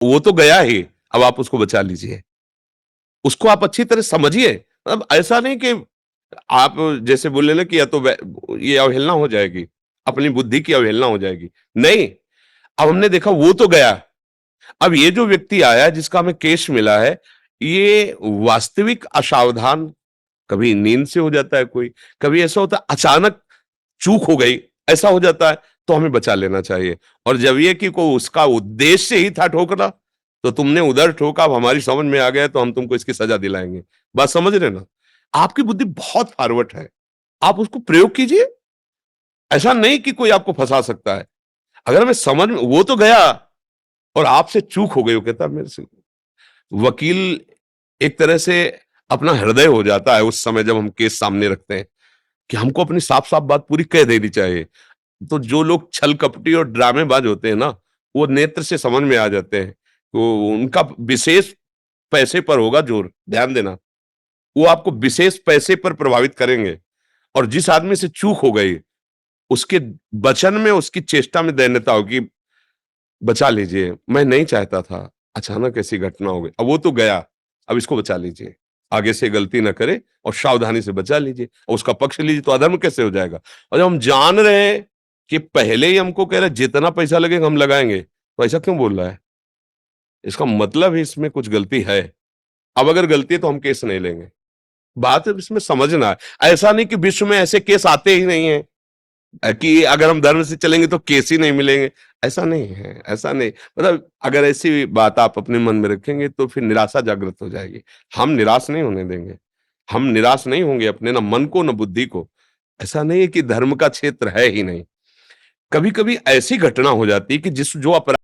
वो तो गया ही, अब आप उसको बचा लीजिए। उसको आप अच्छी तरह समझिए। मतलब ऐसा नहीं कि आप जैसे बोले ना कि या तो ये अवहेलना हो जाएगी, अपनी बुद्धि की अवहेलना हो जाएगी। नहीं, अब हमने देखा वो तो गया। अब ये जो व्यक्ति आया जिसका हमें केस मिला है, ये वास्तविक असावधान, कभी नींद से हो जाता है कोई, कभी ऐसा होता है अचानक चूक हो गई, ऐसा हो जाता है, तो हमें बचा लेना चाहिए। और जब ये कि को उसका उद्देश्य ही था ठोकना, तो तुमने उधर ठोका, अब हमारी समझ में आ गया तो हम तुमको इसकी सजा दिलाएंगे। बात समझ रहे ना? आपकी बुद्धि बहुत फॉरवर्ड है, आप उसको प्रयोग कीजिए। ऐसा नहीं कि कोई आपको फंसा सकता है। अगर हमें समझ में, वो तो गया और आपसे चूक हो गई, वो कहता मेरे से। वकील एक तरह से अपना हृदय हो जाता है उस समय जब हम केस सामने रखते हैं, कि हमको अपनी साफ साफ बात पूरी कह देनी चाहिए। तो जो लोग छल कपटी और ड्रामेबाज होते हैं ना, वो नेत्र से समझ में आ जाते हैं, तो उनका विशेष पैसे पर होगा जोर, ध्यान देना। वो आपको विशेष पैसे पर प्रभावित करेंगे। और जिस आदमी से चूक हो गई, उसके वचन में, उसकी चेष्टा में दैन्यता होगी। बचा लीजिए, मैं नहीं चाहता था, अचानक ऐसी घटना हो गई, अब वो तो गया, अब इसको बचा लीजिए, आगे से गलती ना करे और सावधानी से बचा लीजिए और उसका पक्ष लीजिए, तो अधर्म कैसे हो जाएगा? और जब हम जान रहे हैं कि पहले ही हमको कह रहे जितना पैसा लगेगा हम लगाएंगे, तो ऐसा क्यों बोल रहा है? इसका मतलब है इसमें कुछ गलती है। अब अगर गलती है तो हम केस नहीं लेंगे। बात है इसमें समझना है। ऐसा नहीं कि विश्व में ऐसे केस आते ही नहीं है, कि अगर हम धर्म से चलेंगे तो केस ही नहीं मिलेंगे। ऐसा नहीं है, ऐसा नहीं। मतलब अगर ऐसी बात आप अपने मन में रखेंगे तो फिर निराशा जागृत हो जाएगी। हम निराश नहीं होने देंगे। हम निराश नहीं होंगे अपने, ना मन को ना बुद्धि को। ऐसा नहीं है कि धर्म का क्षेत्र है ही नहीं। कभी कभी ऐसी घटना हो जाती है कि जिस जो अपराध